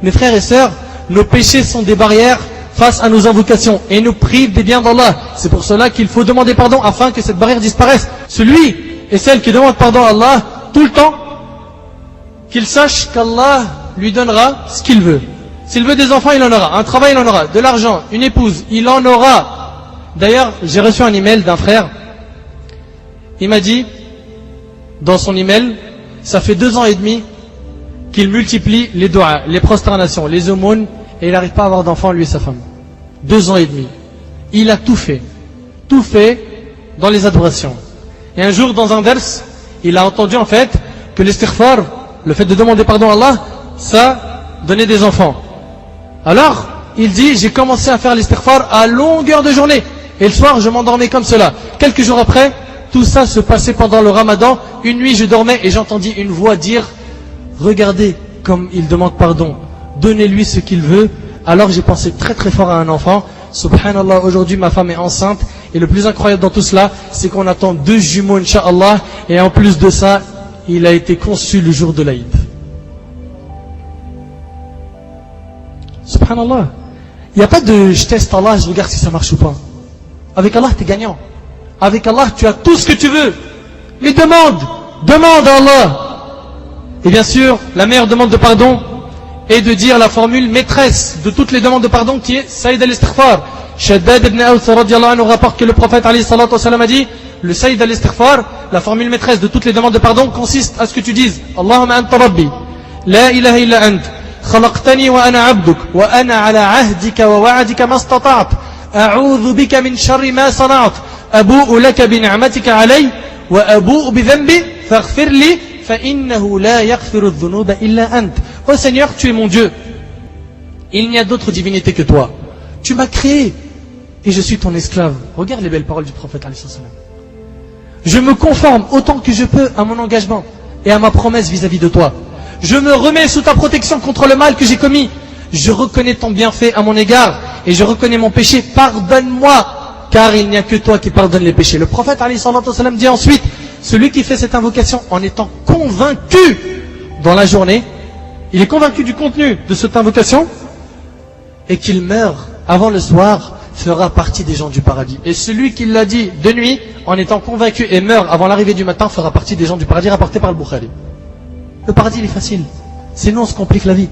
Mes frères et sœurs, nos péchés sont des barrières face à nos invocations, et nous privent des biens d'Allah. C'est pour cela qu'il faut demander pardon, afin que cette barrière disparaisse. Celui et celle qui demande pardon à Allah, tout le temps, qu'il sache qu'Allah lui donnera ce qu'il veut. S'il veut des enfants, il en aura. Un travail, il en aura. De l'argent, une épouse, il en aura. D'ailleurs, j'ai reçu un email d'un frère. Il m'a dit, dans son email, ça fait 2 ans et demi qu'il multiplie les doigts, les prosternations, les aumônes, et il n'arrive pas à avoir d'enfant, lui et sa femme. 2 ans et demi. Il a tout fait dans les adorations. Et un jour, dans un ders, il a entendu en fait que l'istighfar, le fait de demander pardon à Allah, ça donnait des enfants. Alors, il dit, j'ai commencé à faire l'istighfar à longueur de journée. Et le soir, je m'endormais comme cela. Quelques jours après, tout ça se passait pendant le ramadan. Une nuit, je dormais et j'entendis une voix dire, regardez comme il demande pardon, donnez-lui ce qu'il veut. Alors j'ai pensé très très fort à un enfant. Subhanallah, aujourd'hui ma femme est enceinte. Et le plus incroyable dans tout cela, c'est qu'on attend 2 jumeaux, Inch'Allah. Et en plus de ça, il a été conçu le jour de l'Aïd. Subhanallah. Il n'y a pas de je teste Allah, je regarde si ça marche ou pas. Avec Allah, tu es gagnant. Avec Allah, tu as tout ce que tu veux. Mais demande à Allah. Et bien sûr, la meilleure demande de pardon est de dire la formule maîtresse de toutes les demandes de pardon qui est Saïd al-Istighfar. Shaddad ibn Aws radiallahu anhu rapporte que le prophète alayhi salatu wasalam a dit, le Saïd al-Istighfar, la formule maîtresse de toutes les demandes de pardon consiste à ce que tu dises Allahumma anta rabbi, la ilaha illa ant, khalaqtani wa ana abduk, wa ana ala ahdika wa wa'adika ma istata'at, a'udhu bika min sharri ma sana'at, abu'u laka bi ni'matika alay, wa abu'u bi dhanbi, faghfir li, fa innahu la yaghfiru adh-dhunuba illa ant. Oh Seigneur, tu es mon Dieu. Il n'y a d'autre divinité que toi. Tu m'as créé et je suis ton esclave. Regarde les belles paroles du prophète alayhi salam. Je me conforme autant que je peux à mon engagement et à ma promesse vis-à-vis de toi. Je me remets sous ta protection contre le mal que j'ai commis. Je reconnais ton bienfait à mon égard et je reconnais mon péché. Pardonne-moi, car il n'y a que toi qui pardonne les péchés. Le prophète alayhi salam dit ensuite, celui qui fait cette invocation en étant convaincu dans la journée, il est convaincu du contenu de cette invocation et qu'il meurt avant le soir, fera partie des gens du paradis. Et celui qui l'a dit de nuit, en étant convaincu et meurt avant l'arrivée du matin, fera partie des gens du paradis, rapporté par le Bukhari. Le paradis, il est facile. Sinon, on se complique la vie.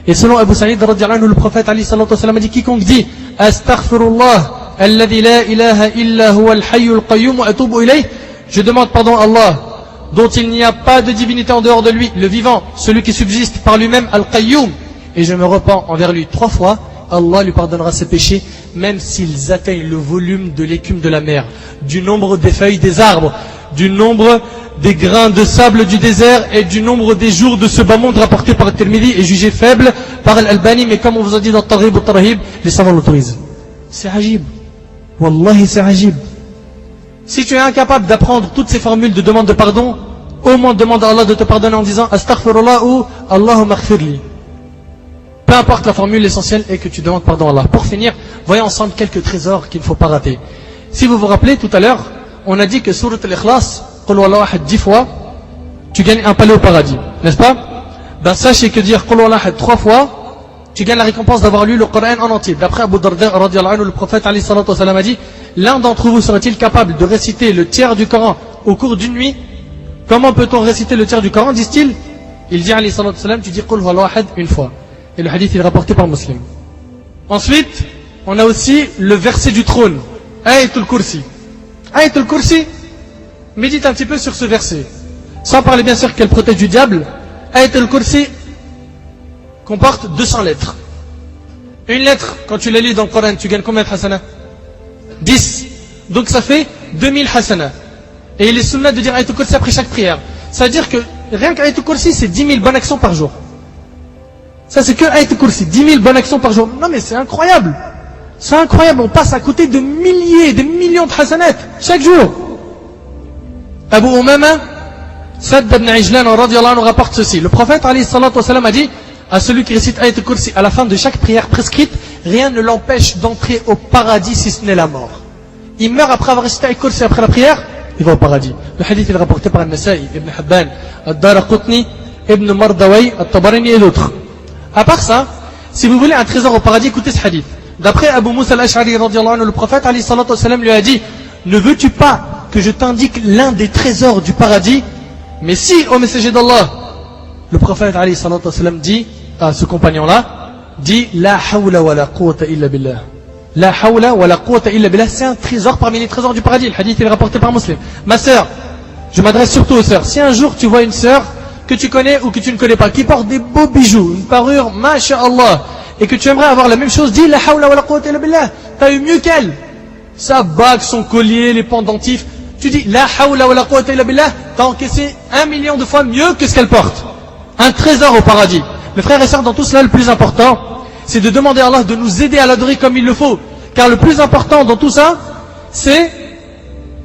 Et selon Abu Sa'id, le prophète Ali sallallahu alayhi wa sallam a dit, quiconque dit Astaghfirullah, alladhi la ilaha illa huwa al-hayyul qayyum wa atubu ilayh, je demande pardon à Allah, dont il n'y a pas de divinité en dehors de lui, le vivant, celui qui subsiste par lui-même, Al-Qayyum, et je me repens envers lui 3 fois, Allah lui pardonnera ses péchés, même s'ils atteignent le volume de l'écume de la mer, du nombre des feuilles des arbres, du nombre des grains de sable du désert et du nombre des jours de ce bas monde rapporté par Tirmidhi et jugé faible par Al-Albani, mais comme on vous a dit dans Targhib ou Tarhib, les savants l'autorisent. C'est ajib. Wallahi, c'est ajib. Si tu es incapable d'apprendre toutes ces formules de demande de pardon, au moins demande à Allah de te pardonner en disant Astaghfirullah ou Allahumma ighfirli. Peu importe la formule, l'essentiel est que tu demandes pardon à Allah. Pour finir, voyons ensemble quelques trésors qu'il ne faut pas rater. Si vous vous rappelez tout à l'heure, on a dit que Surat al-Ikhlas, Qul huwallahu ahad 10 fois, tu gagnes un palais au paradis, n'est-ce pas? Ben sachez que dire Qul huwallahu ahad 3 fois, tu gagnes la récompense d'avoir lu le Coran en entier. D'après Abu Darda radiallahu anhu, le prophète alayhi salatu wa salam a dit, l'un d'entre vous serait-il capable de réciter le tiers du Coran au cours d'une nuit? Comment peut-on réciter le tiers du Coran, disent-ils? Il dit alayhi salatu wa salam, tu dis Qul huwallahu ahad 1 fois. Et le hadith est rapporté par Muslim. Ensuite, on a aussi le verset du trône, Ayatul Kursi. Ayatul Kursi, médite un petit peu sur ce verset. Sans parler bien sûr qu'elle protège du diable. Ayatul Kursi comporte 200 lettres. Une lettre, quand tu la lis dans le Coran, tu gagnes combien de hasana? 10. Donc ça fait 2000 hasana. Et il est sunnah de dire Ayatul Kursi après chaque prière. Ça veut dire que rien qu'Ayatul Kursi, c'est 10 000 bonnes actions par jour. Ça c'est que Ayatul Kursi, 10 000 bonnes actions par jour. Non mais c'est incroyable. C'est incroyable, on passe à côté de milliers, des millions de hasanat chaque jour. Abu Umama, Sadd ibn Ijlan radiallahu anhu rapporte ceci. Le prophète alayhi salatu wa salam a dit à celui qui récite Ayatul Kursi à la fin de chaque prière prescrite, rien ne l'empêche d'entrer au paradis si ce n'est la mort. Il meurt après avoir récité Ayatul Kursi après la prière, il va au paradis. Le hadith est rapporté par Al-Nasa'i, Ibn Habban, Ad-Daraqutni, Ibn Mardawai, At-Tabarani et d'autres. À part ça, si vous voulez un trésor au paradis, écoutez ce hadith. D'après Abu Musa al-Ash'ari radiallahu anhu, le prophète alayhi salatu wa salam lui a dit, ne veux-tu pas que je t'indique l'un des trésors du paradis? Mais si, ô messager d'Allah, le prophète alayhi salatu wa salam dit à ce compagnon-là, dit la hawla wa la quwwata illa billah. La hawla wa la quwwata illa billah, c'est un trésor parmi les trésors du paradis. Le hadith est rapporté par Muslim. Ma sœur, je m'adresse surtout aux sœurs. Si un jour tu vois une sœur que tu connais ou que tu ne connais pas, qui porte des beaux bijoux, une parure, masha'Allah, et que tu aimerais avoir la même chose, dis la hawla wa la quwwata illa billah. T'as eu mieux qu'elle. Sa bague, son collier, les pendentifs. Tu dis la hawla wa la quwwata illa billah, t'as encaissé 1 million de fois mieux que ce qu'elle porte. Un trésor au paradis. Mes frères et sœurs, dans tout cela, le plus important, c'est de demander à Allah de nous aider à l'adorer comme il le faut. Car le plus important dans tout ça, c'est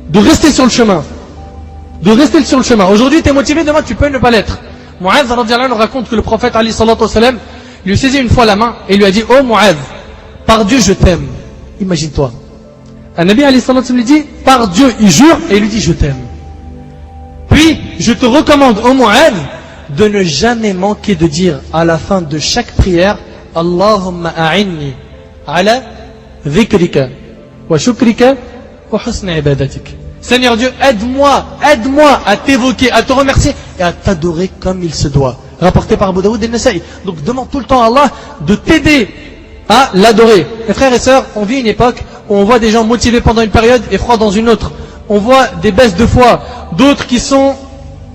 de rester sur le chemin. De rester sur le chemin. Aujourd'hui, tu es motivé, demain, tu peux ne pas l'être. Mu'adh radhiyallahu anhu raconte que le prophète Ali sallallahu alayhi wa sallam lui saisit une fois la main et lui a dit: oh Mu'adh, par Dieu je t'aime. Imagine-toi. Un Nabi Ali sallallahu alayhi wa sallam lui dit: par Dieu, il jure et il lui dit: je t'aime. Puis, je te recommande, oh Mu'adh, de ne jamais manquer de dire à la fin de chaque prière: Allahumma a'inni ala dhikrika wa shukrika wa husni ibadatik. Seigneur Dieu, aide-moi à t'évoquer, à te remercier et à t'adorer comme il se doit. Rapporté par Abu Daoud et Nasaï. Donc demande tout le temps à Allah de t'aider à l'adorer. Mes frères et sœurs, on vit une époque où on voit des gens motivés pendant une période et froids dans une autre. On voit des baisses de foi, d'autres qui sont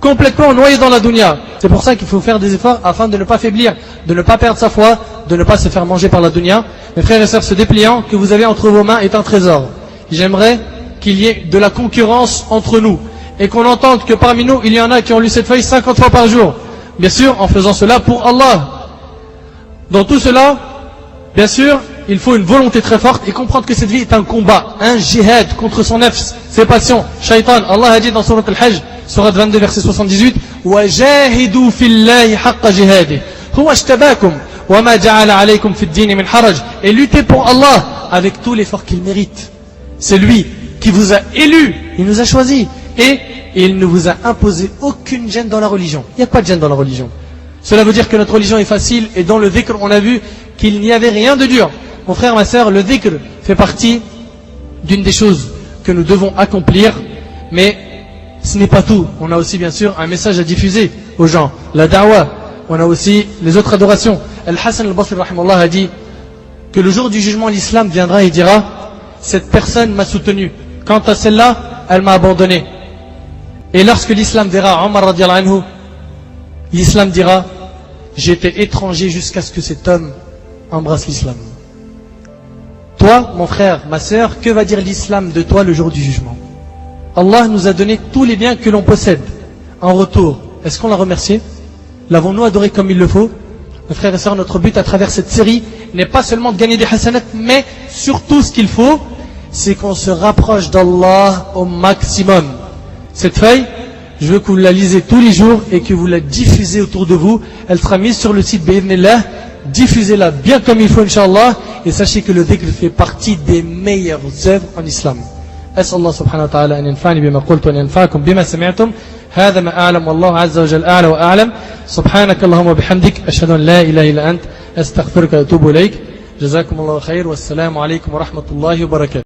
complètement noyés dans la dunya. C'est pour ça qu'il faut faire des efforts afin de ne pas faiblir, de ne pas perdre sa foi, de ne pas se faire manger par la dunya. Mes frères et sœurs, ce dépliant que vous avez entre vos mains est un trésor. J'aimerais qu'il y ait de la concurrence entre nous et qu'on entende que parmi nous il y en a qui ont lu cette feuille 50 fois par jour, bien sûr en faisant cela pour Allah. Dans tout cela, bien sûr, il faut une volonté très forte et comprendre que cette vie est un combat, un jihad contre son nafs, ses passions, shaitan. Allah a dit dans Surat Al-Hajj, Surat 22 verset 78: وَجَاهِدُوا فِي اللَّهِ حَقَّ جِهَادِهِ هُوَ اشْتَبَاكُمْ وَمَا جَعَلَ عَلَيْكُمْ فِي الدِّينِ مِنْ حَرَجٍ. Et luttez pour Allah avec tout l'effort qu'il mérite. C'est lui qui vous a élu, il nous a choisi et il ne vous a imposé aucune gêne dans la religion. Il n'y a pas de gêne dans la religion. Cela veut dire que notre religion est facile et dans le dhikr on a vu qu'il n'y avait rien de dur. Mon frère, ma sœur, le dhikr fait partie d'une des choses que nous devons accomplir, mais ce n'est pas tout. On a aussi bien sûr un message à diffuser aux gens, la da'wah. On a aussi les autres adorations. Al-Hassan al-Basri rahimahullah a dit que le jour du jugement l'islam viendra et dira: cette personne m'a soutenu. Quant à celle-là, elle m'a abandonné. Et lorsque l'islam dira, Omar radhiyallahu anhu, l'islam dira: j'étais étranger jusqu'à ce que cet homme embrasse l'islam. Toi, mon frère, ma sœur, que va dire l'islam de toi le jour du jugement? Allah nous a donné tous les biens que l'on possède. En retour, est-ce qu'on l'a remercié? L'avons-nous adoré comme il le faut? Mes frères et sœurs, notre but à travers cette série n'est pas seulement de gagner des hasanats, mais surtout ce qu'il faut, c'est qu'on se rapproche d'Allah au maximum. Cette feuille, je veux que vous la lisez tous les jours et que vous la diffusez autour de vous. Elle sera mise sur le site bi'idhnillah. Diffusez-la bien comme il faut, Inch'Allah. Et sachez que le dhikr fait partie des meilleures œuvres en islam. أسأل الله سبحانه وتعالى أن ينفعني بما قلت وأن ينفعكم بما سمعتم. هذا ما أعلم والله عز وجل أعلى وأعلم. سبحانك اللهم وبحمدك أشهد أن لا إله إلا أنت أستغفرك وأتوب إليك. جزاكم الله خير والسلام عليكم ورحمة الله وبركاته.